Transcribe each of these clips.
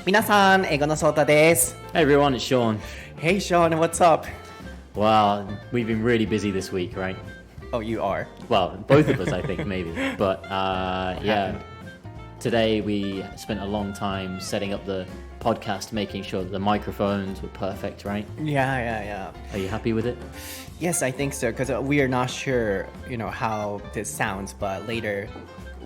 皆さん、英語のソータです。Hey everyone, it's Sean. Hey Sean, what's up? Wow, we've been really busy this week, right? Oh, you are? Well, both of us, I think, maybe. But yeah, today we spent a long time setting up the podcast, making sure that the microphones were perfect, right? Yeah. Are you happy with it? Yes, I think so, because we are not sure, how this sounds, but later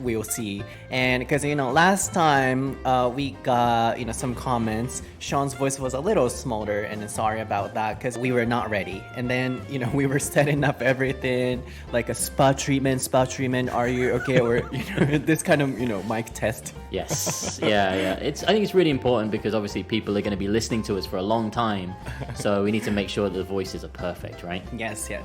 we'll see. And because, last time we got, some comments, Sean's voice was a little smaller, and sorry about that, because we were not ready. And then, we were setting up everything, like a spa treatment, are you okay? Or, this kind of, mic test. Yes, yeah. I think it's really important because obviously people are going to be listening to us for a long time. So we need to make sure that the voices are perfect, right? Yes. Yeah.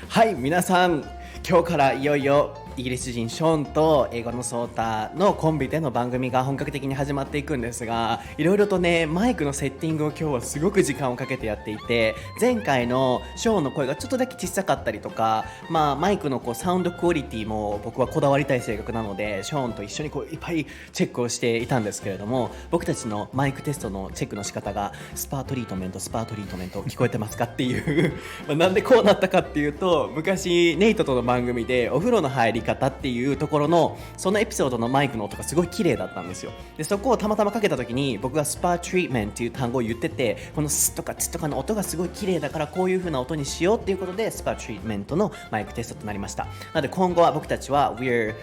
はい、皆さん、今日からいよいよイギリス人ショーンと英語のソータのコンビでの番組が本格的に始まっていくんですが、いろいろとね、マイクのセッティングを今日はすごく時間をかけてやっていて、前回のショーンの声がちょっとだけ小さかったりとか、マイクのサウンドクオリティも僕はこだわりたい性格なので、ショーンと一緒にいっぱいチェックをしていたんですけれども、僕たちのマイクテストのチェックの仕方がスパートリートメント聞こえてますかっていうなんでこうなったかっていうと、昔ネイトとの番組でお風呂の入り方っていうところのそのエピソードのマイクの音がすごい綺麗だったんですよ。でそこをたまたまかけた時に僕がスパートリートメントっていう単語を言ってて、このスとかツとかの音がすごい綺麗だからこういう風な音にしようっていうことでスパートリートメントのマイクテストとなりました。なので今後は僕たちは We're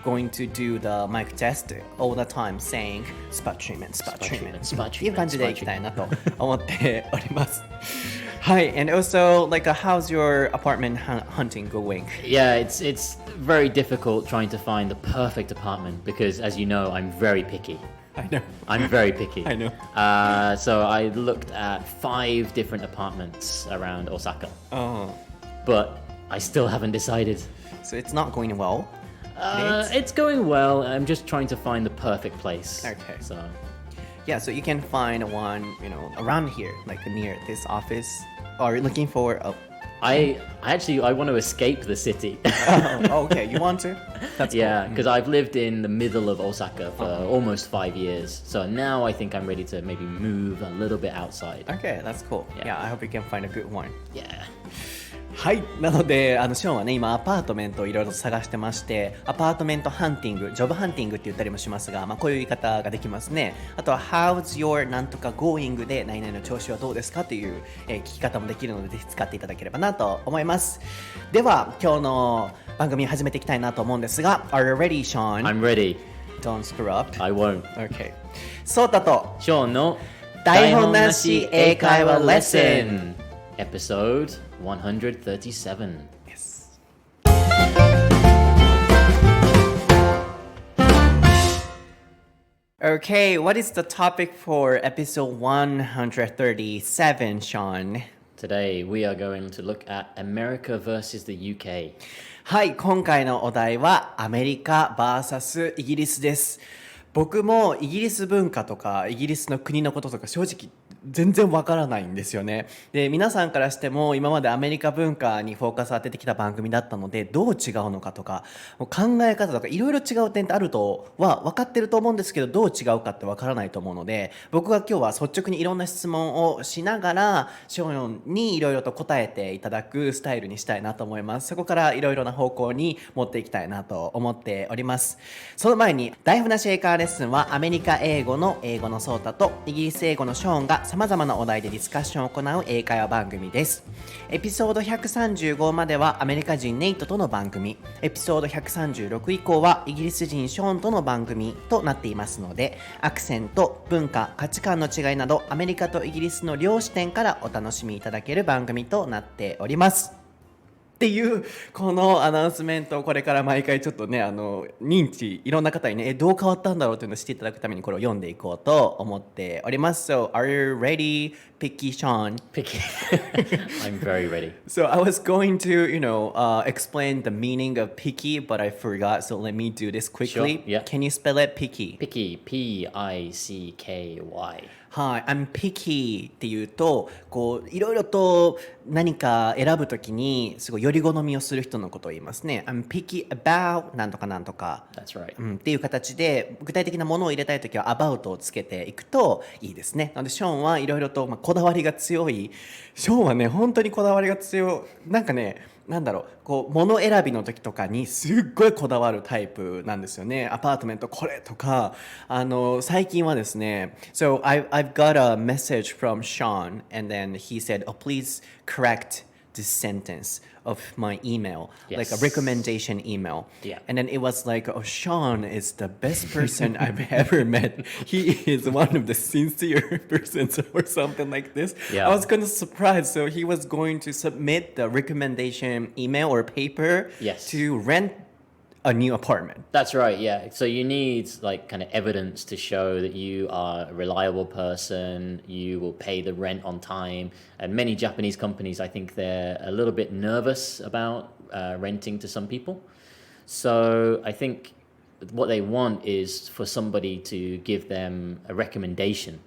going to do the mic test all the time saying spot treatment っていう感じでいきたいなと思っておりますはい and also how's your apartment hunting going? Yeah, it's very difficult trying to find the perfect apartment because as you know, I'm very picky. I know. I'm very picky. I know. So I looked at 5 different apartments around Osaka. Oh. But I still haven't decided. So it's not going well? It's going well. I'm just trying to find the perfect place. Okay. So you can find one, around here, like near this office. Or looking for a... I want to escape the city. Okay. You want to? That's yeah, cool. because I've lived in the middle of Osaka for almost 5 years. So now I think I'm ready to maybe move a little bit outside. Okay, that's cool. Yeah, I hope you can find a good one. Yeah.はい、なのでショーンはね今アパートメントをいろいろ探してまして、アパートメントハンティング、ジョブハンティングって言ったりもしますが、こういう言い方ができますね。あとは How's your なんとか going で何々の調子はどうですかという、聞き方もできるのでぜひ使っていただければなと思います。では今日の番組始めていきたいなと思うんですが Are you ready, Sean? I'm ready. Don't screw up. I won't. Okay. ソータとショーンの台本なし英会話レッスン Episode 137. Yes. Okay, what is the topic for episode 137, Sean? Today we are going to look at America versus the UK. はい、今回のお題はアメリカ vs イギリスです。僕もイギリス文化とかイギリスの国のこととか正直全然わからないんですよね。で、皆さんからしても今までアメリカ文化にフォーカス当ててきた番組だったのでどう違うのかとか考え方とかいろいろ違う点ってあるとは分かってると思うんですけど、どう違うかってわからないと思うので、僕が今日は率直にいろんな質問をしながらショーンにいろいろと答えていただくスタイルにしたいなと思います。そこからいろいろな方向に持っていきたいなと思っております。その前に台本なし英会話レッスンはアメリカ英語の英語のソータとイギリス英語のショーンが様々なお題でディスカッションを行う英会話番組です。エピソード135まではアメリカ人ネイトとの番組、エピソード136以降はイギリス人ショーンとの番組となっていますので、アクセント、文化、価値観の違いなどアメリカとイギリスの両視点からお楽しみいただける番組となっております。っていうこのアナウンスメントをこれから毎回ちょっとね認知いろんな方にねどう変わったんだろうというのを知っていただくためにこれを読んでいこうと思っております。So are you ready, Picky Sean? Picky. I'm very ready. So I was going to explain the meaning of picky but I forgot, so let me do this quickly. Sure, yeah. Can you spell it picky? Picky, P-I-C-K-Y. はい、I'm picky っていうと、こういろいろと何か選ぶときにすごいより好みをする人のことを言いますね。I'm picky about なんとかなんとか。That's right. っていう形で具体的なものを入れたいときは about をつけていくといいですね。なのでショーンはいろいろと、こだわりが強い。ショーンはね本当にこだわりが強い。なんかね。なんだろうこう物選びの時とかにすっごいこだわるタイプなんですよね。アパートメントこれとか最近はですね So I've got a message from Sean and then he said, oh please correct this sentence of my email, like a Yes. recommendation email. Yeah. And then it was like, oh, Sean is the best person I've ever met. He is one of the sincere persons or something like this. Yeah. I was kind of surprised. So he was going to submit the recommendation email or paper Yes. to rent a new apartment. That's right, yeah. So you need like kind of evidence to show that you are a reliable person, you will pay the rent on time. And many Japanese companies, I think they're a little bit nervous about renting to some people. So I think what they want is for somebody to give them a recommendation.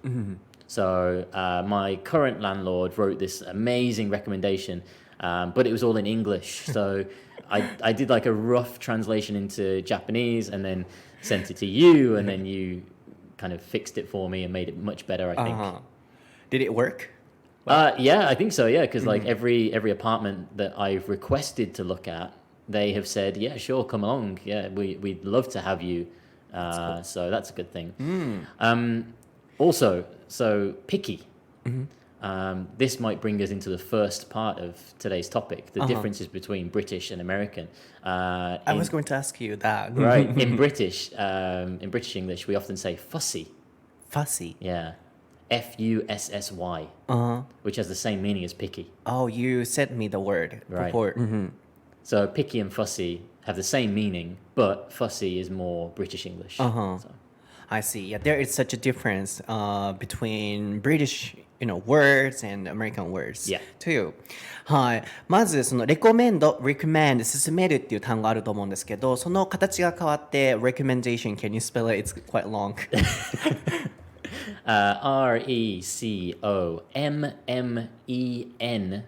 So my current landlord wrote this amazing recommendation, but it was all in English. So I did like a rough translation into Japanese and then sent it to you, and then you kind of fixed it for me and made it much better, I think. Did it work? Yeah, I think so, yeah, because like every apartment that I've requested to look at, they have said, yeah, sure, come along. Yeah, we'd love to have you. So that's a good thing. Also, so picky. This might bring us into the first part of today's topic, the differences between British and American. I was going to ask you that. Right, in British English, we often say fussy. Fussy. Yeah, Fussy, which has the same meaning as picky. Oh, you sent me the word Right. before. So picky and fussy have the same meaning, but fussy is more British English. So. I see. Yeah, there is such a difference between British, words and American words Yeah. too. はい。まずその recommend 勧めるっていう単語あると思うんですけど、その形が変わって recommendation. Can you spell it? It's quite long. RECOMMENDATION。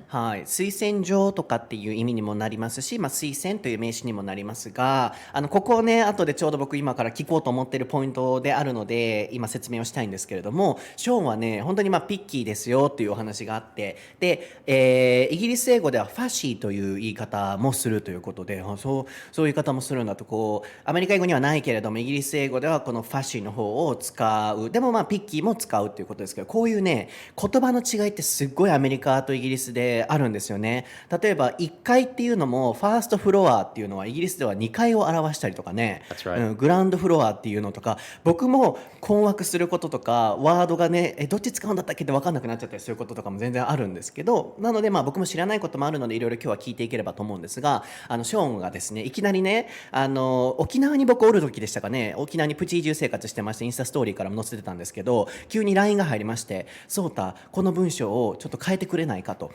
はい、推薦状とかっていう意味にもなりますし、推薦という名詞にもなりますが、ここをね後でちょうど僕今から聞こうと思っているポイントであるので今説明をしたいんですけれども、ショーンはね本当にピッキーですよっていうお話があって、で、イギリス英語ではファシーという言い方もするということで、そういう言い方もするんだと、こうアメリカ英語にはないけれどもイギリス英語ではこのファシーの方を使う、でもピッキーも使うっていうことですけど、こういうね言葉の違いってすっごいアメリカとイギリスであるんですよね。例えば1階っていうのもファーストフロアっていうのはイギリスでは2階を表したりとかね、That's right. グラウンドフロアっていうのとか、僕も困惑することとかワードがねどっち使うんだったっけって分かんなくなっちゃったりすることとかも全然あるんですけど、なので僕も知らないこともあるのでいろいろ今日は聞いていければと思うんですが、ショーンがですねいきなりね沖縄に僕おる時でしたかね、沖縄にプチ移住生活してまして、インスタストーリーからも載せてたんですけど、急に LINE が入りまして、そうたこの文章をちょっと変えてくれないかと。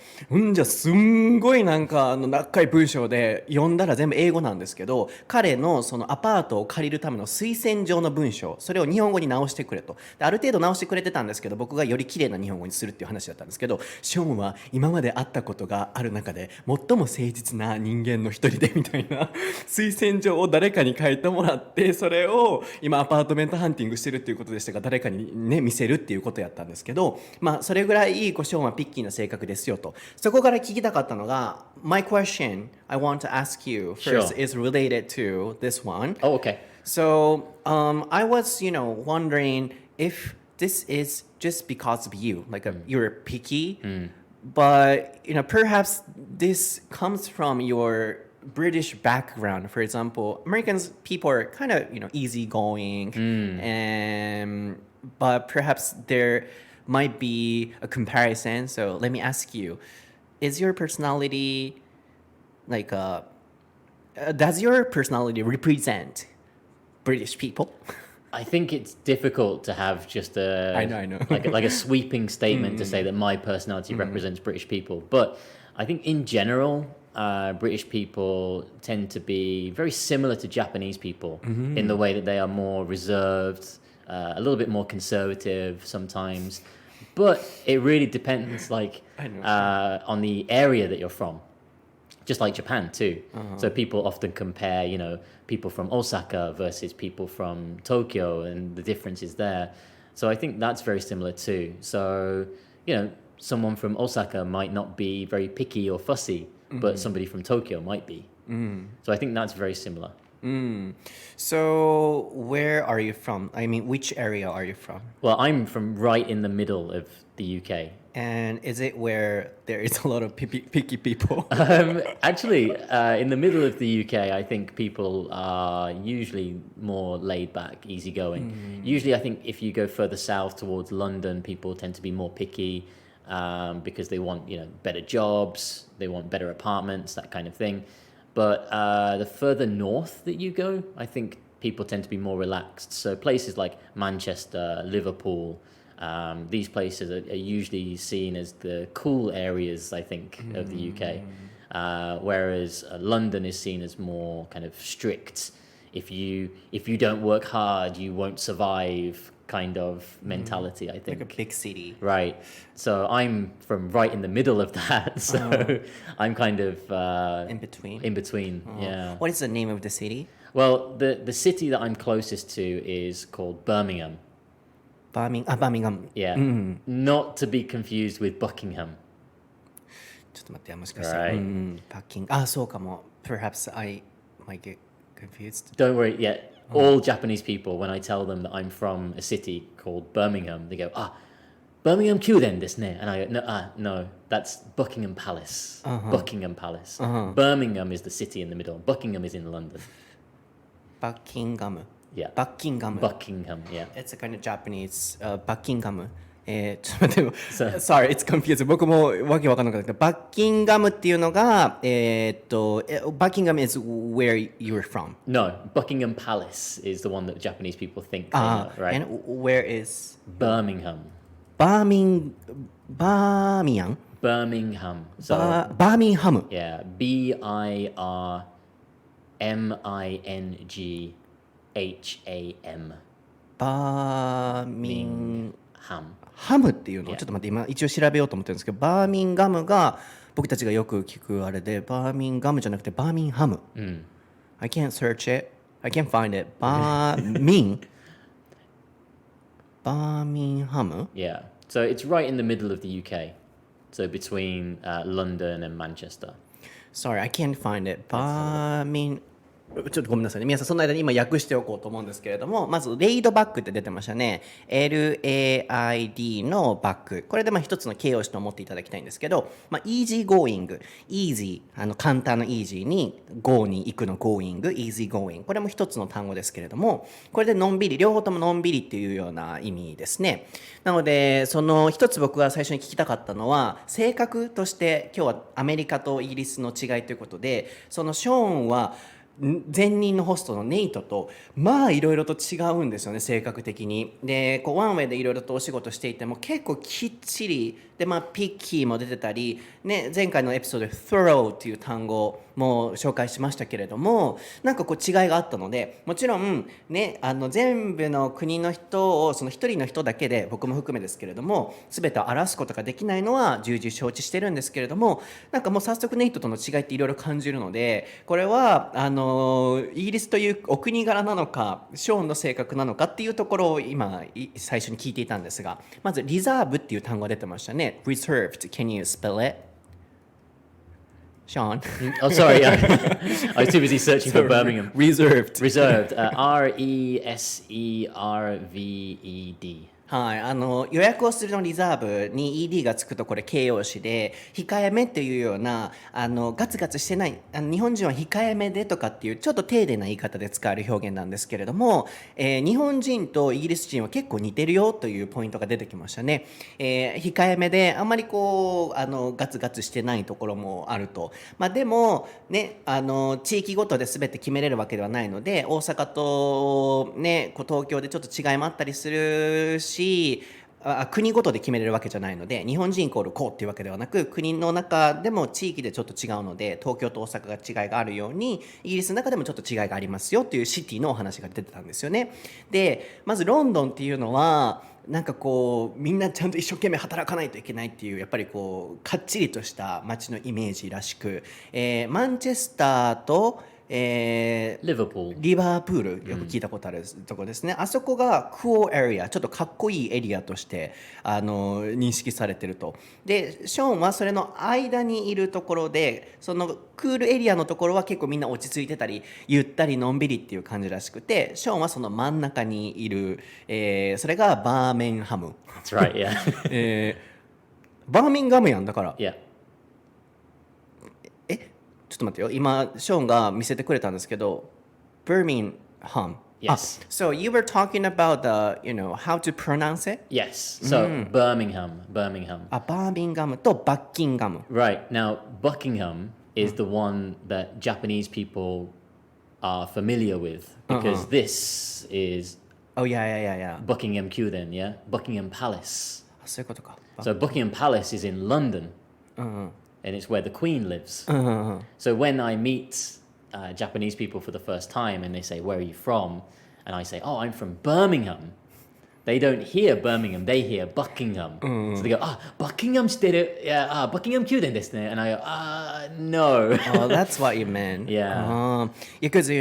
じゃあすんごいなんか長い文章で読んだら全部英語なんですけど、彼のそのアパートを借りるための推薦状の文章、それを日本語に直してくれと。である程度直してくれてたんですけど、僕がより綺麗な日本語にするっていう話だったんですけど、ショーンは今まで会ったことがある中で最も誠実な人間の一人でみたいな推薦状を誰かに書いてもらって、それを今アパートメントハンティングしてるっていうことでしたが、誰かにね見せるっていうことやったんですけど、それぐらいショーンはピッキーな性格ですよと。そこから聞きたかったのが、My question I want to ask you first Sure. is related to this one. Oh, okay. So I was wondering if this is just because of you, like you're picky, but perhaps this comes from your British background. For example, Americans people are kind of easygoing, and but perhaps there might be a comparison. So let me ask you: is your personality like does your personality represent British people? I think it's difficult to have just I know. like a sweeping statement to say that my personality represents British people. But I think in general, British people tend to be very similar to Japanese people in the way that they are more reserved, a little bit more conservative sometimes. But it really depends, like, on the area that you're from. Just like Japan too. So people often compare, people from Osaka versus people from Tokyo and the differences there. So I think that's very similar too. So, someone from Osaka might not be very picky or fussy, but somebody from Tokyo might be. So I think that's very similar. So where are you from? I mean, which area are you from? Well, I'm from right in the middle of the UK. And is it where there is a lot of picky people? Actually, in the middle of the UK, I think people are usually more laid back, easygoing. Usually, I think if you go further south towards London, people tend to be more picky because they want, better jobs, they want better apartments, that kind of thing. But the further north that you go, I think people tend to be more relaxed. So places like Manchester, Liverpool, these places are usually seen as the cool areas, I think, of the UK. Whereas London is seen as more kind of strict. If you don't work hard, you won't survive kind of mentality, I think. Like a big city. Right. So I'm from right in the middle of that. So I'm kind of in between. In between, yeah. What is the name of the city? Well, the city that I'm closest to is called Birmingham. Birmingham. Yeah. Not to be confused with Buckingham. ちょっと待って、もしかしたら。そうかも。Perhaps I might get confused. Don't worry, yeah. All Japanese people, when I tell them that I'm from a city called Birmingham, they go, Birmingham Kyuden desu ne. And I go, no, that's Buckingham Palace. Buckingham Palace. Birmingham is the city in the middle. Buckingham is in London. Buckingham. Yeah. Buckingham. Buckingham, yeah. It's a kind of Japanese Buckingham. ちょっと待って、sorry, it's confusing. 僕もわけわかんなかった。バッキンガムっていうのが、バッキンガム is where you're from. No, Buckingham Palace is the one that Japanese people think they know, right? And where is? Birmingham. Birmingham. Birmingham. So, Birmingham. Yeah, Birmingham. ハムっていうのをちょっと待って今一応調べようと思ってるんですけどバーミンガムが僕たちがよく聞くあれでバーミンガムじゃなくてバーミンハム、I can't search it I can't find it バーミンハム Yeah, so it's right in the middle of the UK, so between London and Manchester. Sorry, I can't find it バーミンちょっとごめんなさいね。皆さん、その間に今訳しておこうと思うんですけれども、まず、レイドバックって出てましたね。LAID のバック。これで一つの形容詞と思っていただきたいんですけど、easy going, easy、簡単の easy に go に行くの going, easy going。これも一つの単語ですけれども、これでのんびり、両方とものんびりっていうような意味ですね。なので、その一つ僕が最初に聞きたかったのは、性格として今日はアメリカとイギリスの違いということで、そのショーンは、前任のホストのネイトといろいろと違うんですよね性格的にでワンウェイでいろいろとお仕事していても結構きっちりでピッキーも出てたり、ね、前回のエピソードで thorough っていう単語も紹介しましたけれどもなんか違いがあったのでもちろん、ね、全部の国の人をその一人の人だけで僕も含めですけれども全てを表すことができないのは重々承知してるんですけれどもなんかもう早速ネイトとの違いっていろいろ感じるのでこれはイギリスというお国柄なのかショーンの性格なのかっていうところを今最初に聞いていたんですがまずリザーブっていう単語が出てましたねReserved. Can you spell it? Sean? Oh, sorry. I was too busy searching for Birmingham. Reserved. Reserved. Reserved. はい、予約をするのリザーブに ED がつくとこれ形容詞で控えめっていうようなガツガツしてない日本人は控えめでとかっていうちょっと丁寧な言い方で使える表現なんですけれども、日本人とイギリス人は結構似てるよというポイントが出てきましたね、控えめであんまりガツガツしてないところもあると、でもね地域ごとで全て決めれるわけではないので大阪とね東京でちょっと違いもあったりするし国ごとで決めれるわけじゃないので、日本人イコールこうっていうわけではなく、国の中でも地域でちょっと違うので、東京と大阪が違いがあるように、イギリスの中でもちょっと違いがありますよっていうシティのお話が出てたんですよね。で、まずロンドンっていうのは、なんかこうみんなちゃんと一生懸命働かないといけないっていうやっぱりこうかっちりとした街のイメージらしく、マンチェスターと、リバープールよく聞いたことあるところですね、あそこがクオーエリア、ちょっとかっこいいエリアとして認識されてると。でショーンはそれの間にいるところで、そのクールエリアのところは結構みんな落ち着いてたりゆったりのんびりっていう感じらしくて、ショーンはその真ん中にいる、それがバーメンハム。That's right, yeah. バーミンガムやんだから。Yeah. ちょっと待ってよ、今ショーンが見せてくれたんですけど、Birmingham. Yes. So you were talking about how to pronounce it? Yes. So Birmingham. Birmingham とバッキンガム。Right. Now, Buckingham is the one that Japanese people are familiar with because this is Oh, yeah. Buckingham宮殿, yeah? Buckingham Palace. そういうことか。So Buckingham Palace is in London, and it's where the Queen lives. So when I meet Japanese people for the first time and they say, "Where are you from?" and I say, "Oh, I'm from Birmingham," they don't hear Birmingham, they hear Buckingham. So they go, Buckingham してる. Yeah, Buckingham 宮殿ですね. And I go, no. Oh, that's what you meant. Yeah. Because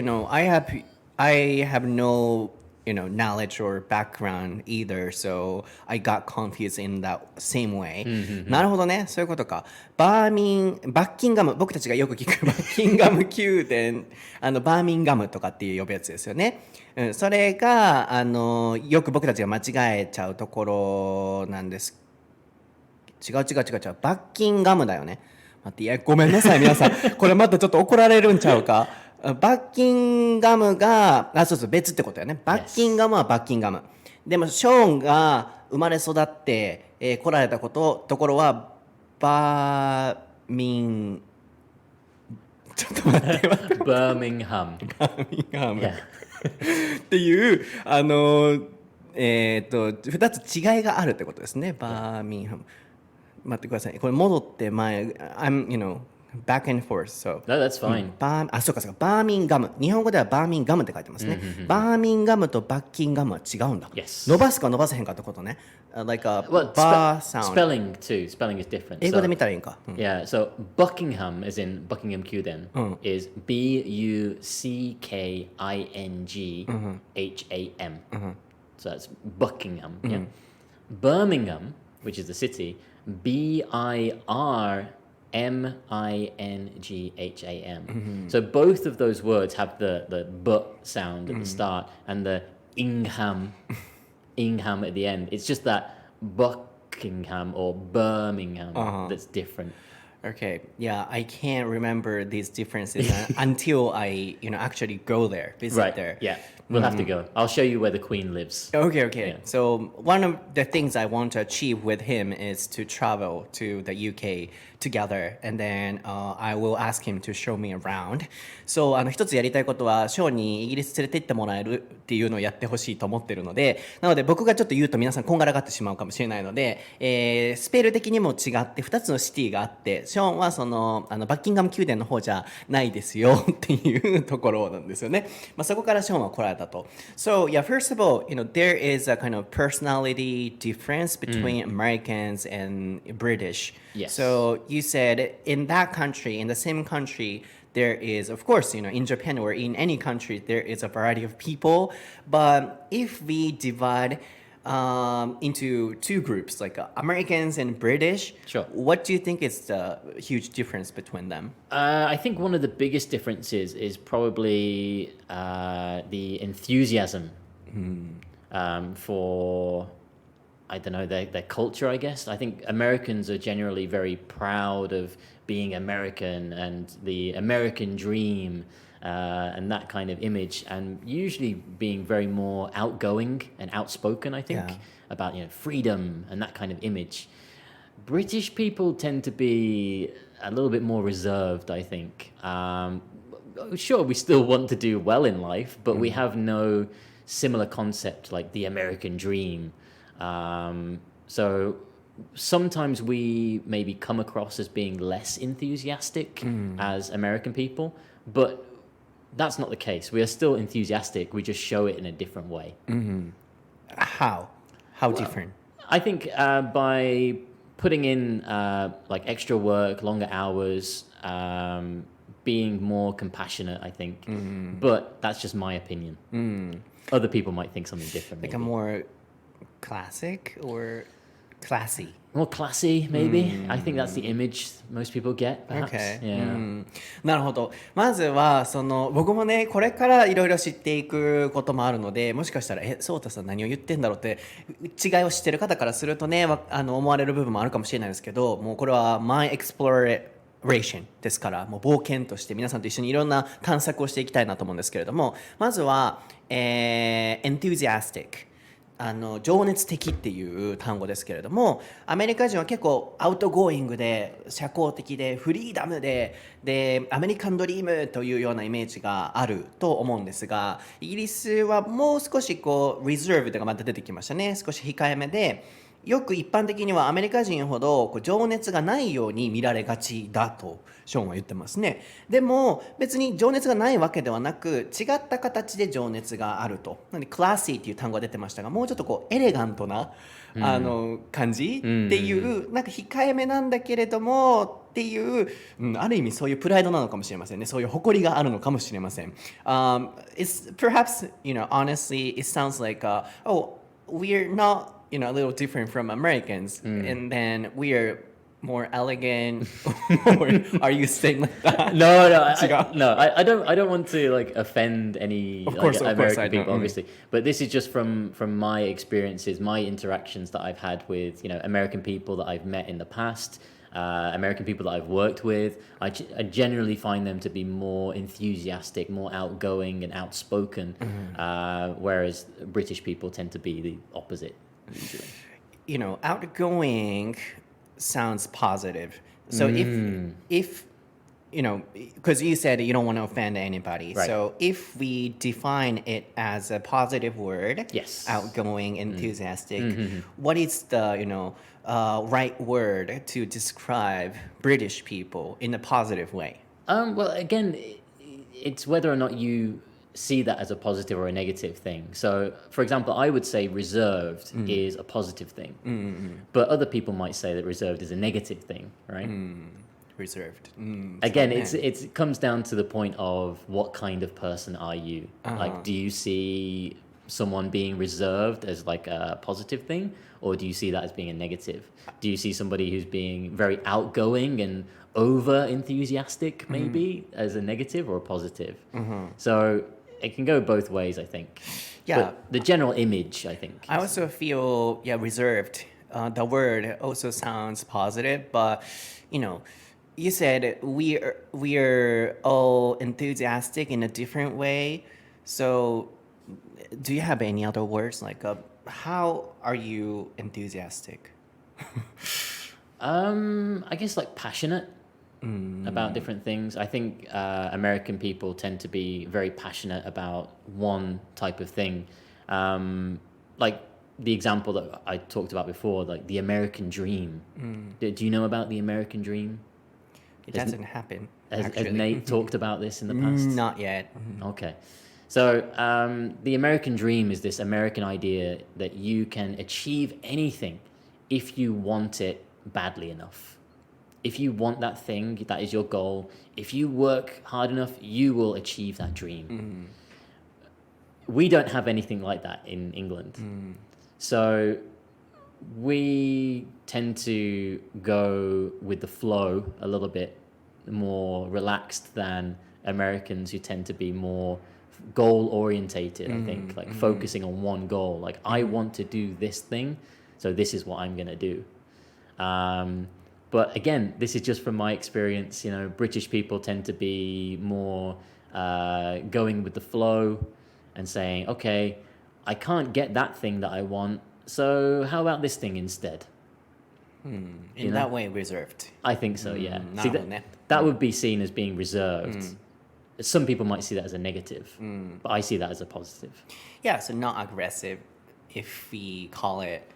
I have no knowledge or background either, so I got confused in that same way. なるほどね、そういうことか。バッキンガム、僕たちがよく聞くバッキンガム宮殿、バーミンガムとかっていう呼ぶやつですよね。それがよく僕たちが間違えちゃうところなんです。違う、バッキンガムだよね。待って、いやごめんなさい皆さん、これまたちょっと怒られるんちゃうか。バッキンガムがそう別ってことよね。バッキンガムはバッキンガム。でもショーンが生まれ育って、来られたところはバーミンちょっと待ってBirmingham. っていう2つ違いがあるってことですね。バーミンハム。待ってください。これ戻って前、back and forth. So, No, that's fine. そうか、バーミンガム。日本語ではバーミンガムって書いてますね。バーミンガムとバッキンガムは違うんだ。Yes. 伸ばすか伸ばせへんかってことね。Like a Well, bar sound. spelling too. Spelling is different. 英語で見たらいいんか。Yeah, so Buckingham, as in Buckingham宮殿, is Buckingham. So that's Buckingham. Yeah. Birmingham, which is the city, Birmingham. So both of those words have the but sound at the start and the Ingham at the end. It's just that Buckingham or Birmingham that's different. Okay, yeah, I can't remember these differences until I, actually go there, visit there. Yeah, we'll have to go. I'll show you where the Queen lives. Okay. Yeah. So one of the things I want to achieve with him is to travel to the UK together, and then I will ask him to show me around. So 一つやりたいことはショーにイギリス連れて行ってもらえるっていうのをやってほしいと思ってるので、なので僕がちょっと言うと皆さんこんがらがってしまうかもしれないので、スペル的にも違って2つのシティがあって、ショーンはそのバッキンガム宮殿の方じゃないですよっていうところなんですよね。そこからショーンは来られたと。So yeah, first of all, there is a kind of personality difference between Americans and British. Yes. So you said in that country, in the same country, there is, of course, in Japan or in any country, there is a variety of people. But if we divide into two groups, like Americans and British, Sure. What do you think is the huge difference between them? I think one of the biggest differences is probably the enthusiasm for, I don't know, their culture, I guess. I think Americans are generally very proud of being American and the American dream and that kind of image, and usually being very more outgoing and outspoken, I think, about freedom and that kind of image. British people tend to be a little bit more reserved, I think. Sure, we still want to do well in life, but we have no similar concept like the American dream. So sometimes we maybe come across as being less enthusiastic as American people, but that's not the case. We are still enthusiastic. We just show it in a different way. How? How different? I think by putting in like extra work, longer hours, being more compassionate, I think. But that's just my opinion. Other people might think something different. Like maybe. a more classic or classy? More classy, maybe. I think that's the image most people get, perhaps. Okay. Yeah. なるほど。まずは僕もねこれからいろいろ知っていくこともあるので、もしかしたらそうたさん何を言ってんだろうって違いを知ってる方からするとね思われる部分もあるかもしれないですけど、もうこれは My Exploration ですから、もう冒険として皆さんと一緒にいろんな探索をしていきたいなと思うんですけれども、まずは、enthusiastic。情熱的っていう単語ですけれども、アメリカ人は結構アウトゴーイングで社交的でフリーダムでアメリカンドリームというようなイメージがあると思うんですが、イギリスはもう少しこうリザーブがまた出てきましたね。少し控えめで、よく一般的にはアメリカ人ほど情熱がないように見られがちだとショーンは言ってますね。でも別に情熱がないわけではなく、違った形で情熱があると。なのでクラシーっていう単語が出てましたが、もうちょっとエレガントな、感じっていう、なんか控えめなんだけれどもっていう、ある意味そういうプライドなのかもしれませんね。そういう誇りがあるのかもしれません。It's perhaps, honestly, it sounds like, oh, we're not, a little different from Americans, and then we are more elegant. Or are you saying like that? No, I don't want to like offend any American people, obviously. But this is just from my experiences, my interactions that I've had with American people that I've met in the past. American people that I've worked with, I generally find them to be more enthusiastic, more outgoing and outspoken, whereas British people tend to be the opposite usually. Outgoing sounds positive. So if because you said you don't want to offend anybody. Right. So if we define it as a positive word, Yes. outgoing, enthusiastic, what is the right word to describe British people in a positive way? Well, again, it's whether or not you see that as a positive or a negative thing. So, for example, I would say reserved is a positive thing, but other people might say that reserved is a negative thing, right? Reserved. Again, it comes down to the point of what kind of person are you? Like, do you see someone being reserved as like a positive thing, or do you see that as being a negative? Do you see somebody who's being very outgoing and over enthusiastic maybe as a negative or a positive? So it can go both ways, I think. Yeah. But the general image, I think. I also feel reserved. The word also sounds positive, but you said we are all enthusiastic in a different way. So do you have any other words like how are you enthusiastic? I guess like passionate about different things. I think American people tend to be very passionate about one type of thing. Like the example that I talked about before, like the American dream. Do you know about the American dream? It doesn't happen. Has Nate talked about this in the past? Not yet. Okay. So the American dream is this American idea that you can achieve anything if you want it badly enough. If you want that thing, that is your goal. If you work hard enough, you will achieve that dream. We don't have anything like that in England. So we tend to go with the flow a little bit more relaxed than Americans who tend to be more goal orientated, I think, like focusing on one goal. Like, I want to do this thing, so this is what I'm going to do. But again, this is just from my experience. British people tend to be more going with the flow and saying, okay, I can't get that thing that I want, so how about this thing instead? In that way, reserved. I think so, yeah. See, that would be seen as being reserved. Some people might see that as a negative, but I see that as a positive. Yeah, so not aggressive if we call it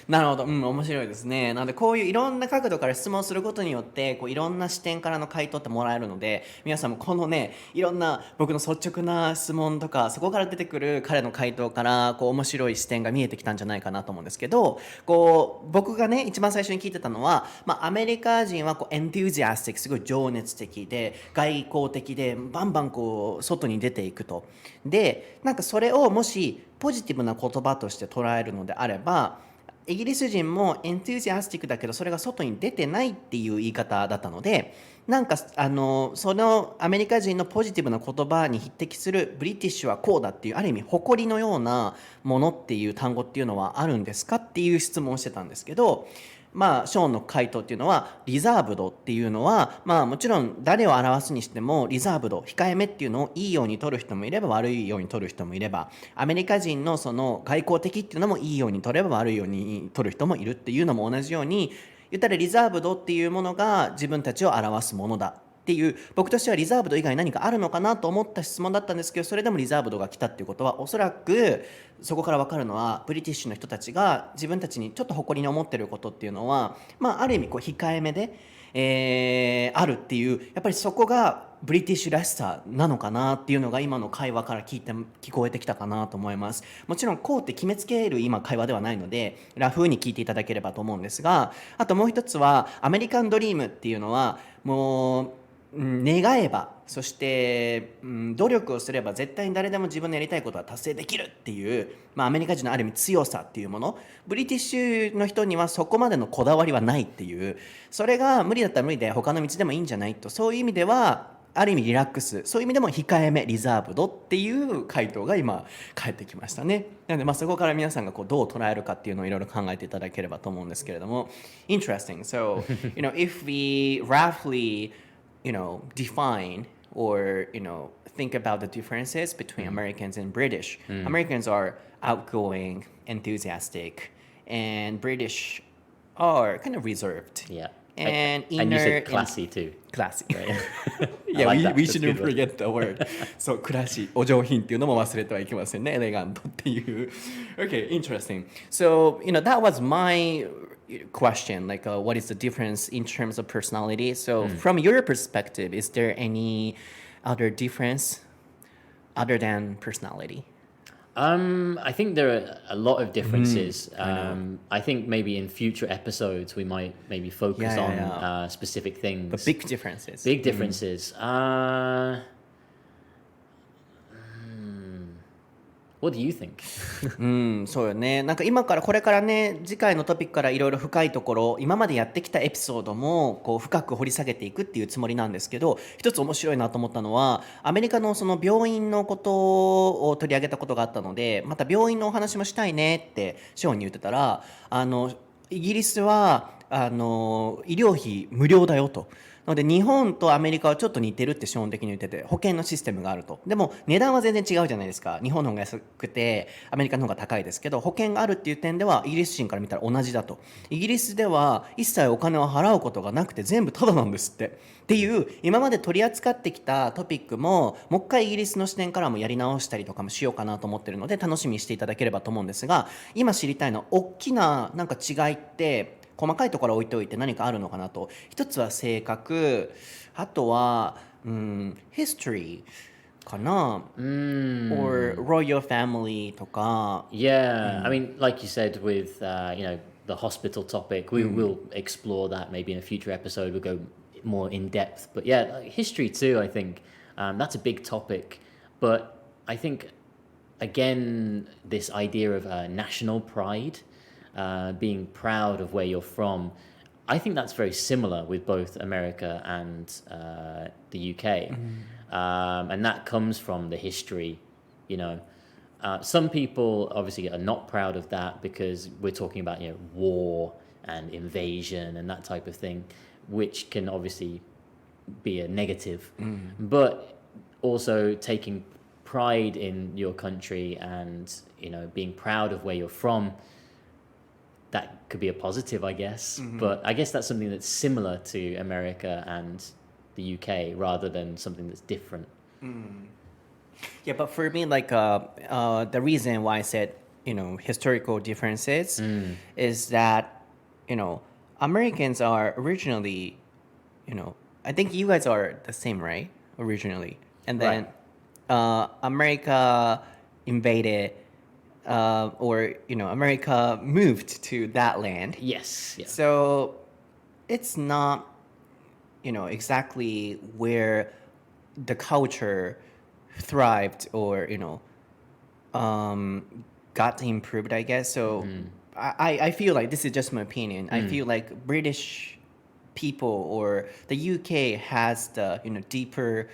なるほど、面白いですね。なのでこういういろんな角度から質問することによってこういろんな視点からの回答ってもらえるので、皆さんもこのねいろんな僕の率直な質問とかそこから出てくる彼の回答からこう面白い視点が見えてきたんじゃないかなと思うんですけど、こう僕がね一番最初に聞いてたのは、アメリカ人はこうエントゥージアスティック、すごい情熱的で外交的でバンバンこう外に出ていくと。でなんかそれをもしポジティブな言葉として捉えるのであれば、イギリス人もエントゥージアスティックだけどそれが外に出てないっていう言い方だったので、なんかそのアメリカ人のポジティブな言葉に匹敵するブリティッシュはこうだっていう、ある意味誇りのようなものっていう単語っていうのはあるんですかっていう質問をしてたんですけど、ショーンの回答っていうのはリザーブドっていうのは、もちろん誰を表すにしてもリザーブド、控えめっていうのをいいように取る人もいれば悪いように取る人もいれば、アメリカ人のその外交的っていうのもいいように取れば悪いように取る人もいるっていうのも同じように、言ったらリザーブドっていうものが自分たちを表すものだっていう、僕としてはリザーブド以外何かあるのかなと思った質問だったんですけど、それでもリザーブドが来たっていうことは、おそらくそこから分かるのはブリティッシュの人たちが自分たちにちょっと誇りに思ってることっていうのは、ある意味こう控えめで、あるっていう、やっぱりそこがブリティッシュらしさなのかなっていうのが今の会話から聞こえてきたかなと思います。もちろんこうって決めつける今会話ではないのでラフに聞いていただければと思うんですが、あともう一つはアメリカンドリームっていうのはもう願えば、そして、努力をすれば絶対に誰でも自分のやりたいことは達成できるっていう、アメリカ人のある意味強さっていうもの、ブリティッシュの人にはそこまでのこだわりはないっていう、それが無理だったら無理で他の道でもいいんじゃないと、そういう意味ではある意味リラックス、そういう意味でも控えめ、リザーブドっていう回答が今返ってきましたね。なのでそこから皆さんがこうどう捉えるかっていうのをいろいろ考えていただければと思うんですけれども、 Interesting. So, if we roughly define or think about the differences between Americans and British. Americans are outgoing, enthusiastic, and British are kind of reserved. Yeah. And And you inner said classy too. classy. Right? Yeah, like we, that. we That's a shouldn't good word. forget the word. そう、クラシー、お上品っていうのも忘れてはいけませんね。エレガントっていう。Okay, interesting. So, that was my question. Like, what is the difference in terms of personality? So, from your perspective, is there any other difference other than personality? I think there are a lot of differences. I think maybe in future episodes we might maybe focus Yeah, on yeah. specific things. But big differences. Big differences. What do you think? そうよね。なんか今からこれからね、次回のトピックからいろいろ深いところ、今までやってきたエピソードもこう深く掘り下げていくっていうつもりなんですけど、一つ面白いなと思ったのは、アメリカのその病院のことを取り上げたことがあったので、また病院のお話もしたいねってショーンに言ってたら、イギリスは医療費無料だよと。なので日本とアメリカはちょっと似てるって資本的に言ってて、保険のシステムがあると。でも値段は全然違うじゃないですか。日本の方が安くてアメリカの方が高いですけど、保険があるっていう点ではイギリス人から見たら同じだと。イギリスでは一切お金を払うことがなくて全部タダなんですっていう、今まで取り扱ってきたトピックももう一回イギリスの視点からもやり直したりとかもしようかなと思ってるので、楽しみにしていただければと思うんですが、今知りたいのは大きななんか違いって細かいところを置いておいて何かあるのかなと。一つは性格、あとはhistory かな、or royal family とか。Yeah, I mean, like you said with the hospital topic, we will explore that maybe in a future episode. We'll go more in depth. But yeah, like history too. I think that's a big topic. But I think again, this idea of national pride, being proud of where you're from. I think that's very similar with both America and the UK. And that comes from the history, some people obviously are not proud of that because we're talking about war and invasion and that type of thing, which can obviously be a negative. But also taking pride in your country and being proud of where you're from, that could be a positive, I guess. But I guess that's something that's similar to America and the UK rather than something that's different. Yeah, but for me, like the reason why I said historical differences is that, Americans are originally, I think you guys are the same, right? Originally. And then America invaded, America moved to that land. Yes. Yeah. So it's not, exactly where the culture thrived or, got improved, I guess. So I feel like this is just my opinion. I feel like British people or the UK has the, deeper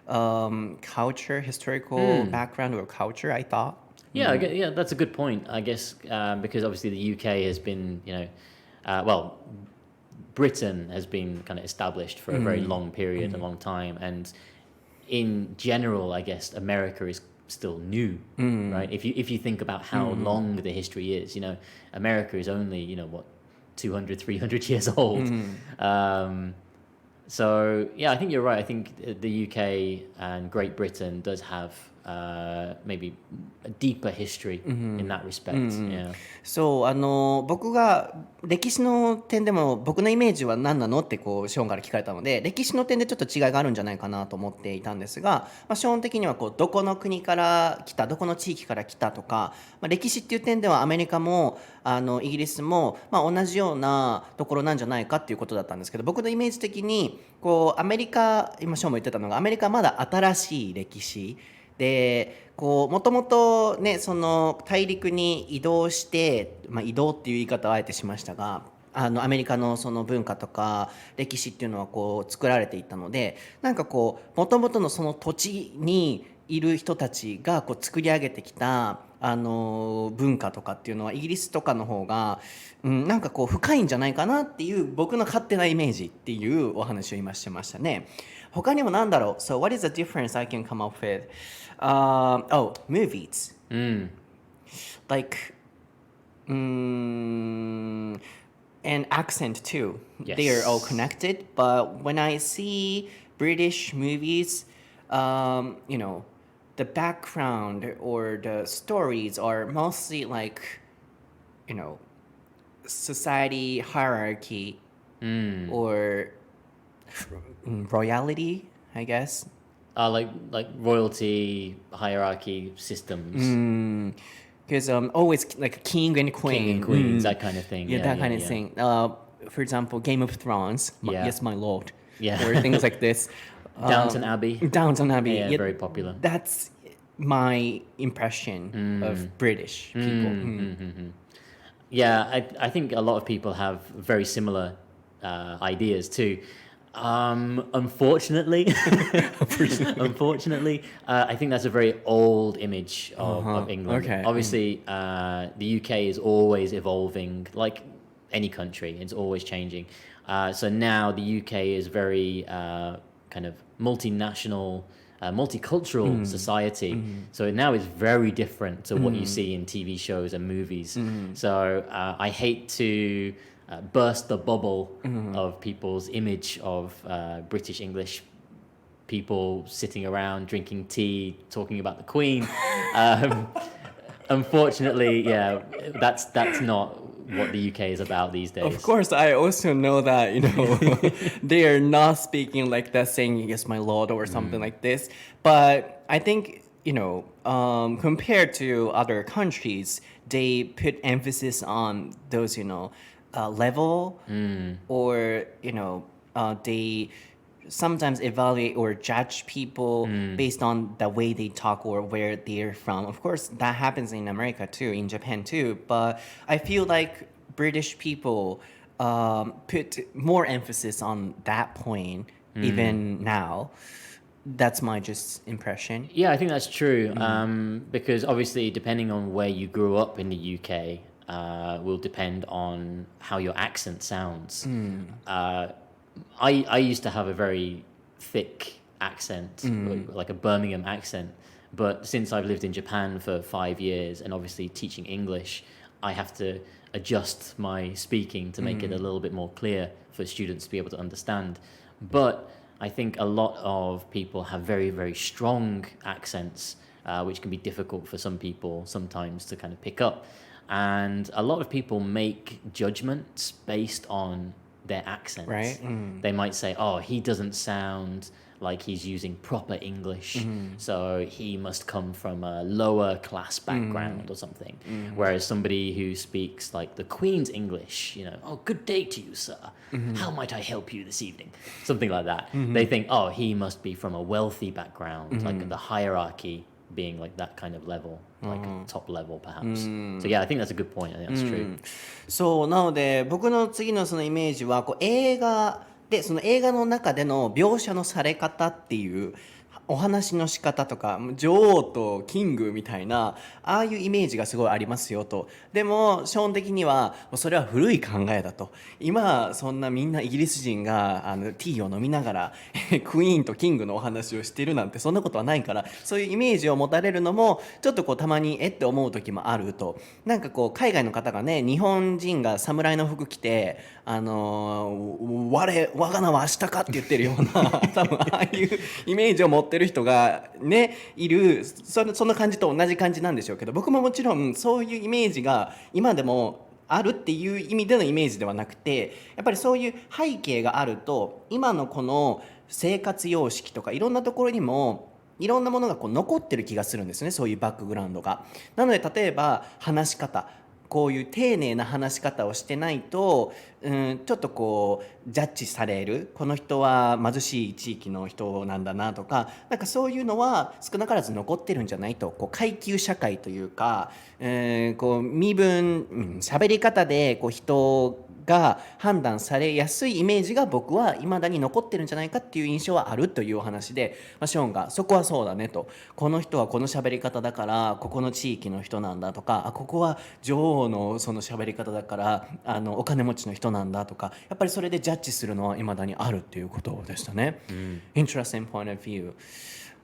culture, historical background or culture, I thought. Yeah, yeah, that's a good point. I guess because obviously the UK has been, Britain has been kind of established for a very long period, a long time, and in general, I guess America is still new, right? If you think about how long the history is, America is only 200, 300 years old. So yeah, I think you're right. I think the UK and Great Britain does have maybe a deeper history in that respect. Yeah. そう、僕が歴史の点でも僕のイメージは何なのってショーンから聞かれたので、歴史の点でちょっと違いがあるんじゃないかなと思っていたんですが、ショーン的にはどこの国から来た、どこの地域から来たとか、歴史っていう点ではアメリカもイギリスも、同じようなところなんじゃないかっていうことだったんですけど、僕のイメージ的にアメリカ、今ショーンも言ってたのが、アメリカはまだ新しい歴史で、もともとね、その大陸に移動して、移動っていう言い方をあえてしましたが、アメリカのその文化とか歴史っていうのは作られていったので、なんかもともとのその土地にいる人たちが作り上げてきた文化とかっていうのはイギリスとかの方が、なんか深いんじゃないかなっていう僕の勝手なイメージっていうお話を今してましたね。他にもなんだろう。So what is the difference I can come up with? Movies. Like, and accent too. Yes. They are all connected. But when I see British movies, the background or the stories are mostly like, society hierarchy or royalty, I guess. Like royalty hierarchy systems. Because always like king and queen. King and queens, that kind of thing. Yeah, that kind of thing. For example, Game of Thrones. Yeah. Yes, my lord. Yeah. Or things like this. Downton Abbey. Downton Abbey. Yeah, very popular. That's my impression of British people. Yeah, I think a lot of people have very similar ideas too. Unfortunately, I think that's a very old image of England. Okay. Obviously, the UK is always evolving, like any country. It's always changing. So now the UK is very kind of multinational, multicultural society. So now it's very different to what you see in TV shows and movies. So I hate to burst the bubble of people's image of British English people sitting around drinking tea, talking about the Queen. Unfortunately, yeah, that's not what the UK is about these days. Of course, I also know that, they are not speaking like that, saying, yes, my lord, or something like this. But I think, compared to other countries, they put emphasis on those, level or, they sometimes evaluate or judge people based on the way they talk or where they're from. Of course, that happens in America too, in Japan too. But I feel like British people put more emphasis on that point even now. That's my just impression. Yeah, I think that's true. Because obviously, depending on where you grew up in the UK, will depend on how your accent sounds. I used to have a very thick accent, like a Birmingham accent. But since I've lived in Japan for 5 years and obviously teaching English, I have to adjust my speaking to make it a little bit more clear for students to be able to understand. But I think a lot of people have very, very strong accents. which can be difficult for some people sometimes to kind of pick up. And a lot of people make judgments based on their accents. Right. They might say, oh, he doesn't sound like he's using proper English, so he must come from a lower class background or something. Whereas somebody who speaks like the Queen's English, oh, good day to you, sir. How might I help you this evening? Something like that. They think, oh, he must be from a wealthy background, like the hierarchy being like that kind of level, like top level perhaps. So yeah, I think that's a good point. I think that's true. そうなので僕の次のそのイメージは映画でその映画の中での描写のされ方っていうお話の仕方とか女王とキングみたいなああいうイメージがすごいありますよと。でも基本的にはそれは古い考えだと。今そんなみんなイギリス人がティーを飲みながらクイーンとキングのお話をしてるなんてそんなことはないから、そういうイメージを持たれるのもちょっとたまにって思う時もあると。なんか海外の方がね、日本人が侍の服着て我が名は明日かって言ってるような多分ああいうイメージを持ってる人がねいる、そんな感じと同じ感じなんでしょうけど、僕ももちろんそういうイメージが今でもあるっていう意味でのイメージではなくて、やっぱりそういう背景があると今のこの生活様式とかいろんなところにもいろんなものが残ってる気がするんですね、そういうバックグラウンドが。なので例えば話し方、こういう丁寧な話し方をしてないと、ちょっとジャッジされる、この人は貧しい地域の人なんだなとか、なんかそういうのは少なからず残ってるんじゃないと。階級社会というか、身分、喋り方で人が判断されやすいイメージが僕は未だに残ってるんじゃないかっていう印象はあるというお話で、ショーンがそこはそうだねと、この人はこの喋り方だからここの地域の人なんだとか、ここは女王のその喋り方だからお金持ちの人なんだとか、やっぱりそれでジャッジするのは未だにあるっていうことでしたね。Interesting point of view.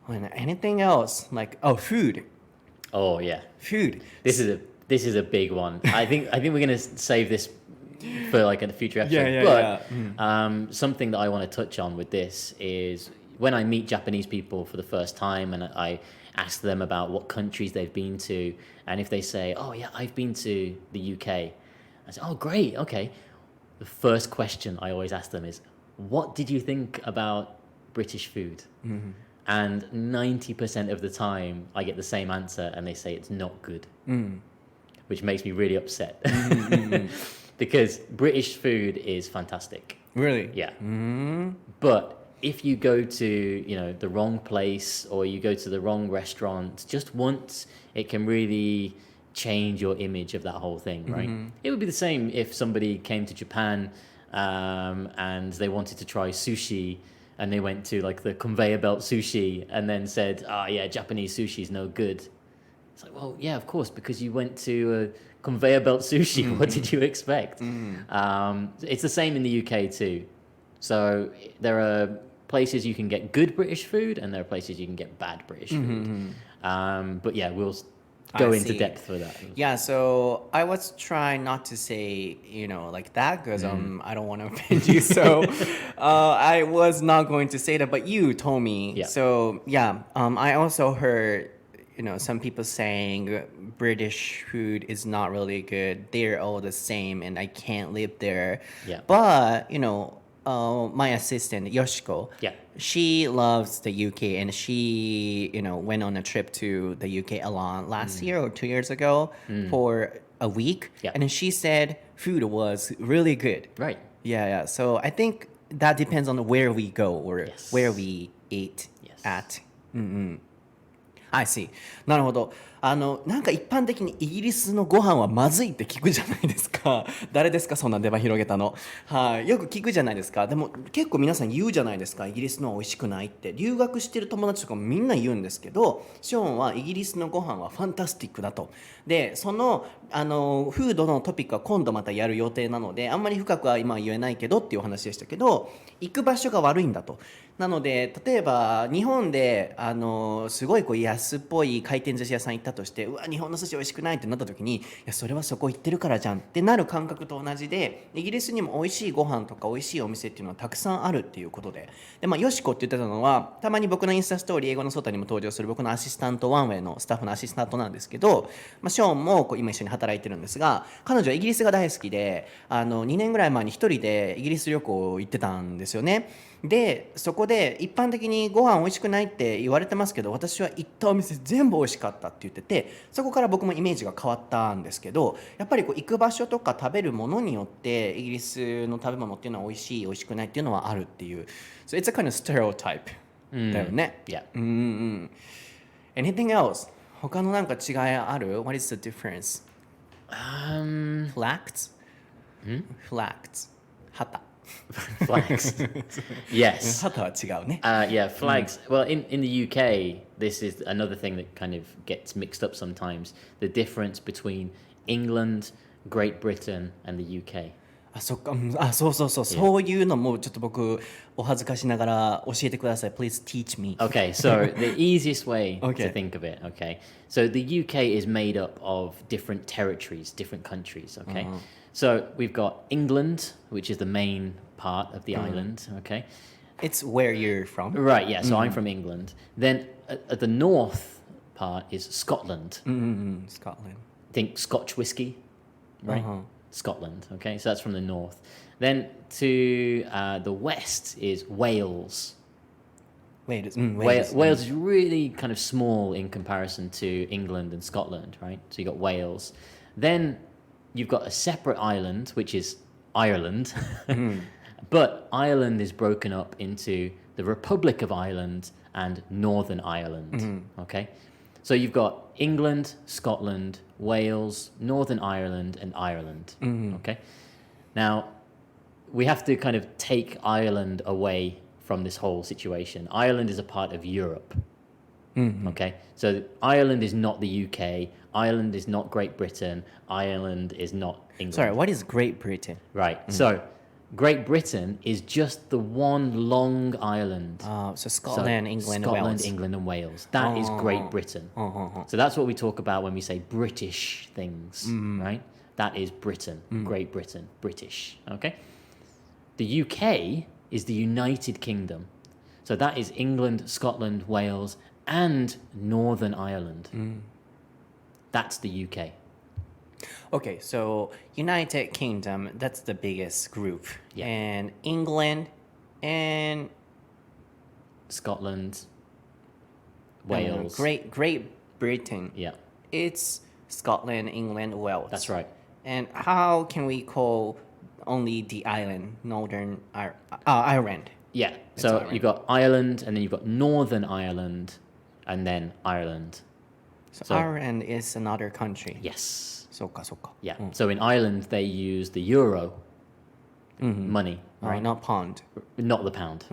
Anything else? Like, food. Oh yeah, Food. this is a big one. I think we're gonna save this for like a future episode. But something that I want to touch on with this is when I meet Japanese people for the first time and I ask them about what countries they've been to, and if they say, oh yeah, I've been to the UK, I say, oh great, okay. The first question I always ask them is, what did you think about British food? And 90% of the time I get the same answer and they say it's not good, which makes me really upset. Because British food is fantastic. Really? Yeah. But if you go to, the wrong place or you go to the wrong restaurant just once, it can really change your image of that whole thing, right? It would be the same if somebody came to Japan and they wanted to try sushi and they went to like the conveyor belt sushi and then said, oh yeah, Japanese sushi is no good. It's like, well, yeah, of course, because you went to conveyor belt sushi. What did you expect? It's the same in the UK too. So there are places you can get good British food and there are places you can get bad British food. But yeah, we'll go into depth for that. Yeah, so I was trying not to say, like that because I don't want to offend you. So I was not going to say that, but you told me. Yeah. So yeah, I also heard, some people saying British food is not really good. They're all the same and I can't live there. Yeah. But, my assistant, Yoshiko, Yeah. she loves the UK and she, went on a trip to the UK alone last year or 2 years ago for a week. Yeah. And she said food was really good. Right. Yeah. So I think that depends on where we go or Yes. where we eat Yes. at. I see. なるほど。なんか一般的にイギリスのご飯はまずいって聞くじゃないですか。誰ですかそんな出番広げたの。はい、よく聞くじゃないですか。でも結構皆さん言うじゃないですか。イギリスのは美味しくないって。留学してる友達とかもみんな言うんですけど、ショーンはイギリスのご飯はファンタスティックだと。で、そのフードのトピックは今度またやる予定なので、あんまり深くは今は言えないけどっていうお話でしたけど、行く場所が悪いんだと。なので例えば日本ですごい安っぽい回転寿司屋さん行ったとして、うわ日本の寿司美味しくないってなった時に、いやそれはそこ行ってるからじゃんってなる感覚と同じで、イギリスにも美味しいご飯とか美味しいお店っていうのはたくさんあるっていうことで、よしこって言ってたのは、たまに僕のインスタストーリー英語のソータにも登場する僕のアシスタントワンウェイのスタッフのアシスタントなんですけど、ショーンも今一緒に働いてるんですが、彼女はイギリスが大好きで2年ぐらい前に一人でイギリス旅行行ってたんですよね。でそこで一般的にご飯美味しくないって言われてますけど、私は行ったお店全部美味しかったって言ってて、そこから僕もイメージが変わったんですけど、やっぱり行く場所とか食べるものによってイギリスの食べ物っていうのは美味しい美味しくないっていうのはあるっていう、 So it's a kind of stereotype だよね。Yeah. Anything else? 他のなんか違いある？ What is the difference? Flags? Flags 旗Flags. Yes. 旗は違うね。Yeah, flags. Well, in the UK, this is another thing that kind of gets mixed up sometimes. The difference between England, Great Britain, and the UK. そっか、そうそうそう、そういうのもちょっと僕お恥ずかしながら教えてください。Please teach me. Okay, so the easiest way Okay. to think of it, okay? So the UK is made up of different territories, different countries, okay? So we've got England, which is the main part of the island, okay? It's where you're from. Right, yeah, so I'm from England. Then at the north part is Scotland. Scotland. Think Scotch whiskey, right? Scotland, okay? So that's from the north. Then to the west is Wales. Wales. Wales is really kind of small in comparison to England and Scotland, right? So you've got Wales. Then you've got a separate island, which is Ireland. But Ireland is broken up into the Republic of Ireland and Northern Ireland, okay? So you've got England, Scotland, Wales, Northern Ireland, and Ireland, okay? Now, we have to kind of take Ireland away from this whole situation. Ireland is a part of Europe, okay? So Ireland is not the UK, Ireland is not Great Britain, Ireland is not England. Sorry, what is Great Britain? Right, so Great Britain is just the one long island. So Scotland, England, and Scotland, Wales. England, and Wales. That is Great Britain. So that's what we talk about when we say British things, right? That is Britain, Great Britain, British, okay? The UK is the United Kingdom. So that is England, Scotland, Wales, and Northern Ireland. That's the UK. Okay, so United Kingdom, that's the biggest group. Yeah. And England and Scotland, Wales. Great Britain. Yeah, It's Scotland, England, Wales. that's right. And how can we call only the island, Northern Ireland? Yeah, so Ireland. you've got Ireland, and then you've got Northern Ireland, and then Ireland. So Ireland is another country. Yes. そうかそうか。 Yeah. So in Ireland, they use the euro money, right? Not pound. Not the pound.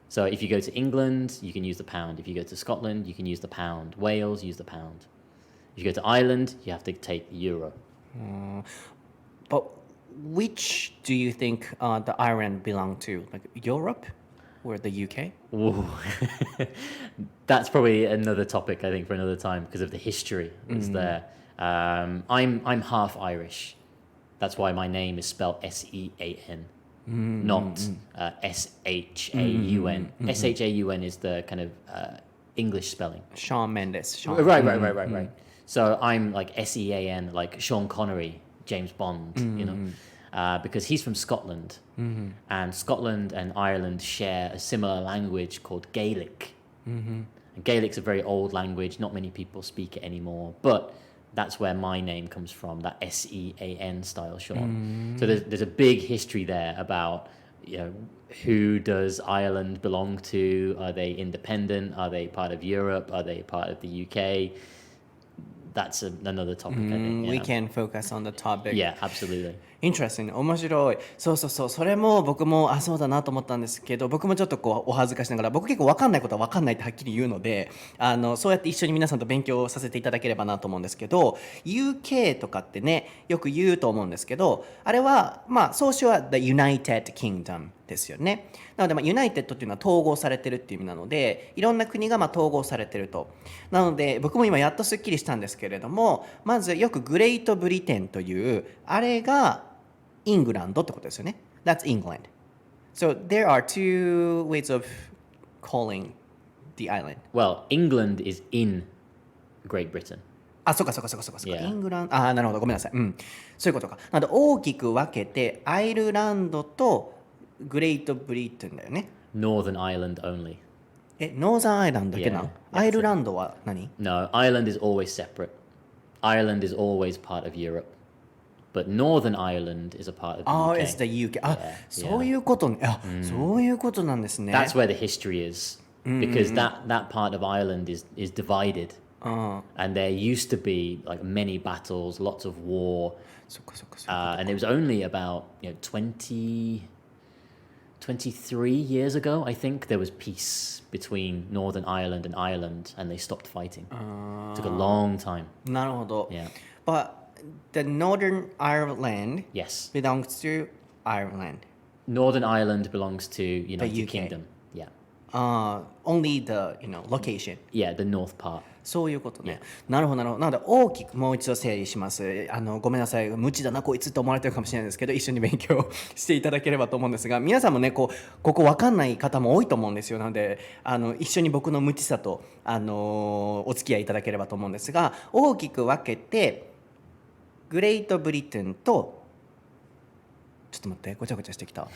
So if you go to England, you can use the pound. If you go to Scotland, you can use the pound. Wales, use the pound. If you go to Ireland, you have to take the euro. But which do you think the Ireland belong to? Like Europe or the UK? Ooh. That's probably another topic, I think, for another time because of the history that's there. I'm half Irish. That's why my name is spelled S-E-A-N, not S-H-A-U-N. S-H-A-U-N is the kind of English spelling. Shawn Mendes. Right. So I'm like S-E-A-N, like Sean Connery, James Bond, you know, because he's from Scotland. And Scotland and Ireland share a similar language called Gaelic. And Gaelic's a very old language. Not many people speak it anymore. But that's where my name comes from, that S-E-A-N style, Sean. So there's a big history there about, you know, who does Ireland belong to? Are they independent? Are they part of Europe? Are they part of the UK? That's another topic, I think. We can focus on the topic. Yeah, absolutely. Interesting. 面白い。そうそうそう。それも僕もそうだなと思ったんですけど、僕もちょっとお恥ずかしながら、僕結構分かんないことは分かんないってはっきり言うので、そうやって一緒に皆さんと勉強させていただければなと思うんですけど、UK とかってね、よく言うと思うんですけど、あれは、総称は The United Kingdom ですよね。なので、ユナイテッドっていうのは統合されてるっていう意味なので、いろんな国が統合されてると。なので、僕も今やっとすっきりしたんですけれども、まずよくグレートブリテンという、あれがイングランドってことですよね。That's England. So there are two ways of calling the island. Well, England is in Great Britain. あ、そうかそうかそうかそうか。Yeah. イングランド、なるほど、ごめんなさい。そういうことか。なので大きく分けて、アイルランドとグレートブリテンだよね。Northern Ireland only. ノーザンアイランドだけなの？ Yeah, アイルランドは何？ No, Ireland is always separate. Ireland is always part of Europe. But Northern Ireland is a part of the UK. It's the UK. Yeah, そういうことね。そういうことなんですね。That's where the history is. Because that part of Ireland is divided. And there used to be like many battles, lots of war. そっかそっかそっか。And it was only about 23 years ago, I think, there was peace between Northern Ireland and Ireland, and they stopped fighting. It took a long time. なるほど。Yeah. But the Northern Ireland Yes. belongs to Ireland. Northern Ireland belongs to United UK. Kingdom. Yeah. Only the location. Yeah, the north part. そういうことね。なるほどなるほど。なので大きくもう一度整理します。ごめんなさい、無知だなこいつと思われてるかもしれないですけど、一緒に勉強していただければと思うんですが、皆さんもねここ分かんない方も多いと思うんですよ。なので一緒に僕の無知さとお付き合いいただければと思うんですが、大きく分けてグレートブリテンとちょっと待ってごちゃごちゃしてきた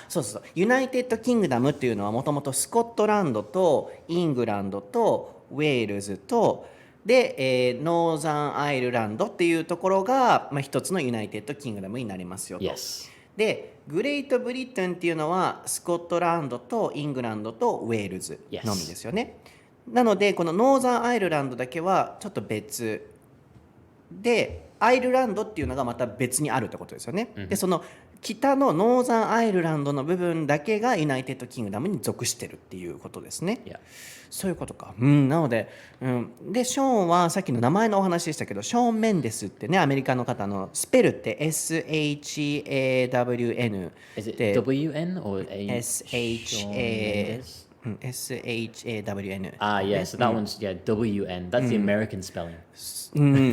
そうそうそう、ユナイテッドキングダムっていうのはもともとスコットランドとイングランドとウェールズとで、ノーザンアイルランドっていうところが、一つのユナイテッドキングダムになりますよと。Yes. でグレートブリテンっていうのはスコットランドとイングランドとウェールズのみですよね。なのでこのノーザンアイルランドだけはちょっと別で、アイルランドっていうのがまた別にあるってことですよね。でその北のノーザンアイルランドの部分だけがユナイテッドキングダムに属してるっていうことですね。Yeah. そういうことか。なので、でショーンはさっきの名前のお話でしたけど、ショーン・メンデスってね、アメリカの方のスペルって SHAWN Is it で WN or SHA SHAWN yeah, so that one's WN. That's the American spelling.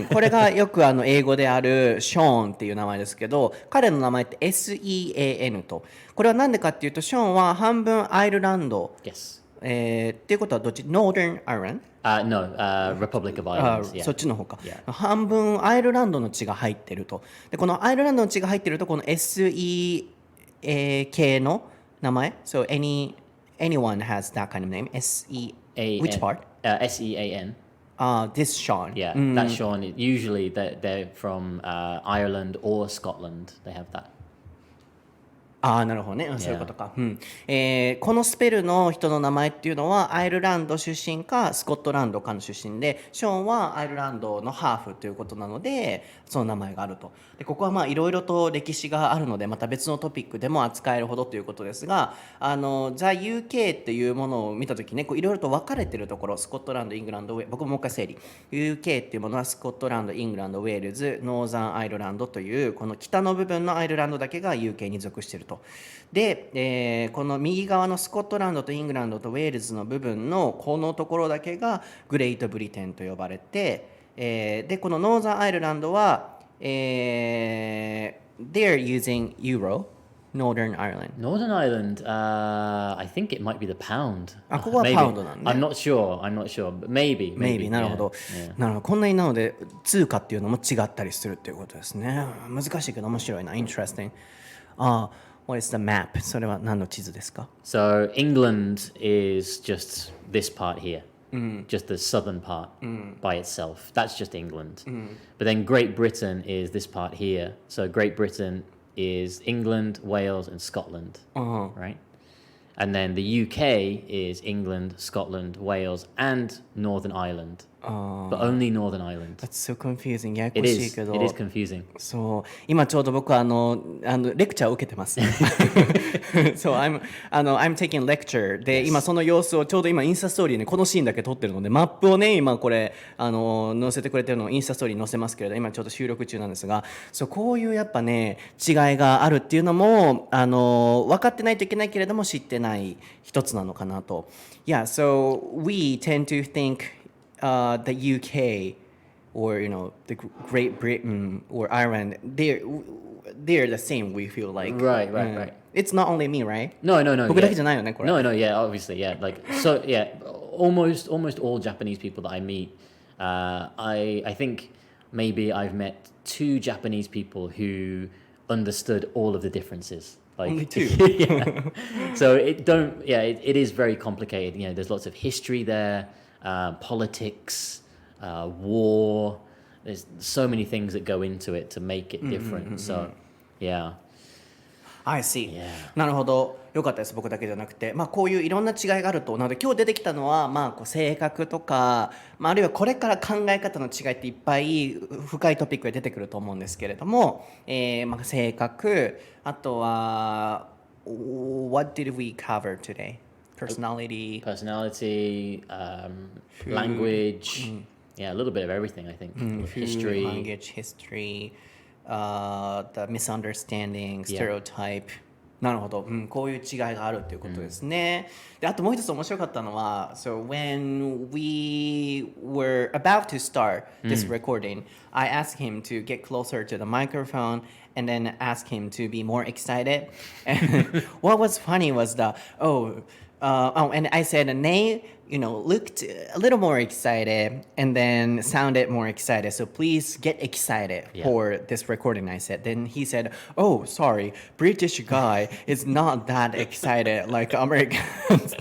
これがよく英語であるショーンっていう名前ですけど、彼の名前って SEAN と。これは何でかっていうと、ショーンは半分アイルランド、Yes. っていうことはどっち？ Northern Ireland？No, Republic of Ireland. Yeah. そっちの方か。 Yeah. 半分アイルランドの血が入ってると。でこのアイルランドの血が入ってると、この SEA 系の名前 So anyone has that kind of name? SEA Which part? SEAN. This Sean. Yeah, that Sean. Usually they're from Ireland or Scotland. They have that. なるほどね。そういうことか。このスペルの人の名前っていうのはアイルランド出身かスコットランドかの出身で、ショーンはアイルランドのハーフということなので、その名前があると。でここはまあいろいろと歴史があるので、また別のトピックでも扱えるほどということですが、The UK っていうものを見たときね、いろいろと分かれてるところ、スコットランド、イングランド、僕ももう一回整理。UK っていうものはスコットランド、イングランド、ウェールズ、ノーザンアイルランドという、この北の部分のアイルランドだけが UK に属していると。で、この右側のスコットランドとイングランドとウェールズの部分のこのところだけがグレートブリテンと呼ばれて、でこのノーザンアイルランドは、they're using Euro Northern Ireland. Northern Ireland, I think it might be the pound. ここはパウンドなんね。I'm not sure, but maybe. Maybe なるほど。なるほど。こんなになので通貨っていうのも違ったりするっていうことですね。難しいけど面白いな。Interesting. What is the map? それは何の地図ですか？ So England is just this part here, just the southern part by itself. That's just England. But then Great Britain is this part here. So Great Britain is England, Wales, and Scotland, right? And then the UK is England, Scotland, Wales, and Northern Ireland. but only Northern Ireland. That's so confusing. ややこ It しい is. けど。 It is confusing. そう今ちょうど僕レクチャーを受けてます。そうI'm taking lecture で、今その様子をちょうど今インスタストーリーにこのシーンだけ撮ってるのでマップをね今これ載せてくれてるのをインスタストーリーに載せますけれど今ちょうど収録中なんですが、そうこういうやっぱね違いがあるっていうのも分かってないといけないけれども知ってない一つなのかなと。Yeah, so we tend to think、the UK or the Great Britain or Ireland, they're the same. We feel like Right. It's not only me, right? No. 僕だけじゃないよねこれ。No, yeah, obviously, yeah. Like, so, yeah, almost all Japanese people that I meet, I think maybe I've met 2 Japanese people who understood all of the differences. Like, Only 2? Yeah. So it is very complicated. There's lots of history there, politics, war. There's so many things that go into it to make it different. So, yeah. I see. Yeah. なるほど。よかったです。僕だけじゃなくて、こういういろんな違いがあると。なので今日出てきたのは、こう性格とか、あるいはこれから考え方の違いっていっぱい深いトピックが出てくると思うんですけれども、性格、あとは What did we cover today? Personality, language, yeah, a little bit of everything, I think. History. Language, history.The misunderstanding, stereotype、なるほど、こういう違いがあるということですね。で、あともう一つ面白かったのは、So when we were about to start this recording, I asked him to get closer to the microphone and then asked him to be more excited. And what was funny was and I said, Nate, looked a little more excited and then sounded more excited. So please get excited for this recording, I said. Then he said, oh, sorry, British guy is not that excited like Americans.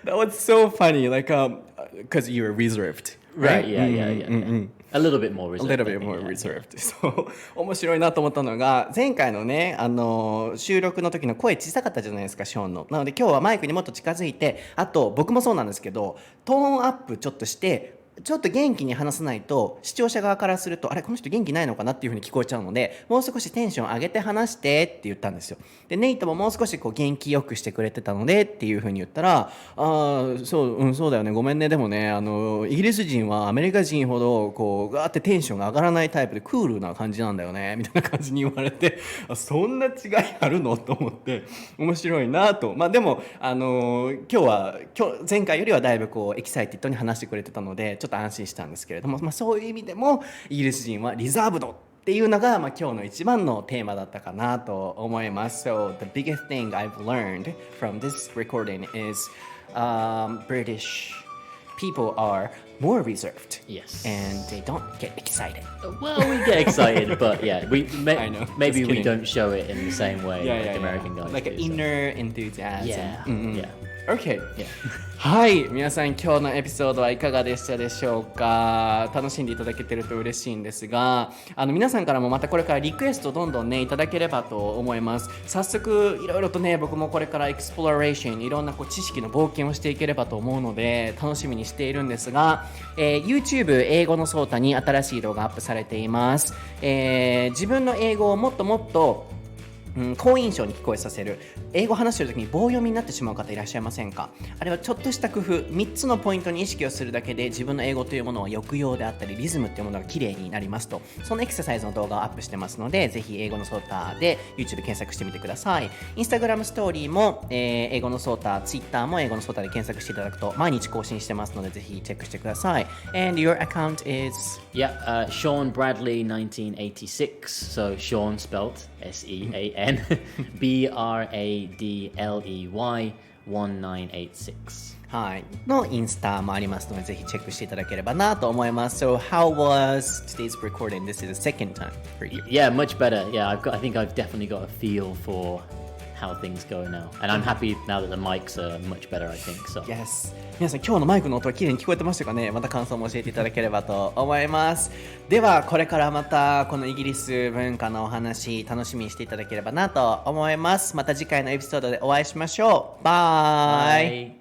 That was so funny, because you were reserved. Right, yeah. A little bit more reserved. そう面白いなと思ったのが前回のね収録の時の声小さかったじゃないですかショーンの。なので今日はマイクにもっと近づいて、あと僕もそうなんですけどトーンアップちょっとしてちょっと元気に話さないと視聴者側からするとあれこの人元気ないのかなっていう風に聞こえちゃうので、もう少しテンション上げて話してって言ったんですよ。でネイトももう少し元気よくしてくれてたのでっていう風に言ったら、そうだよね、ごめんね、でもねイギリス人はアメリカ人ほどガーってテンションが上がらないタイプでクールな感じなんだよねみたいな感じに言われて、そんな違いあるのと思って面白いなと。でも今日前回よりはだいぶエキサイティッドに話してくれてたのでちょっと安心したんですけれども、そういう意味でもイギリス人はリザーブドっていうのが、今日の一番のテーマだったかなと思います。So the biggest thing I've learned from this recording is、British people are more reserved. Yes. And they don't get excited. Well, we get excited, but yeah, I know. Maybe Just we kidding. don't show it in the same way like American guys Like do. an inner enthusiasm. Yeah.Okay. Yeah. はい、皆さん今日のエピソードはいかがでしたでしょうか。楽しんでいただけてると嬉しいんですが、皆さんからもまたこれからリクエストどんどんねいただければと思います。早速いろいろとね僕もこれからエクスプロレーションいろんな知識の冒険をしていければと思うので楽しみにしているんですが、YouTube 英語のソータに新しい動画アップされています。自分の英語をもっともっと好印象に聞こえさせる、英語を話している時に棒読みになってしまう方いらっしゃいませんか。あれはちょっとした工夫3つのポイントに意識をするだけで自分の英語というものは抑揚であったりリズムというものが綺麗になりますと、そのエクササイズの動画をアップしてますのでぜひ英語のソータで YouTube 検索してみてください。 Instagram ストーリーも、英語のソータ、Twitter も英語のソータで検索していただくと毎日更新してますのでぜひチェックしてください。 And your account is? Sean Bradley 1986. So Sean spelled SEAN BRADLEY 1986. はい、のインスタもありますのでぜひチェックしていただければなと思います。 So how was today's recording? This is the second time for you. Yeah, much better. Yeah, I think I've definitely got a feel for how things go now. And I'm happy now that the mics are much better, I think. So. Yes. 皆さん今日のマイクの音は綺麗に聞こえてましたかね。また感想も教えていただければと思います。ではこれからまたこのイギリス文化のお話楽しみにしていただければなと思います。また次回のエピソードでお会いしましょう。バイ。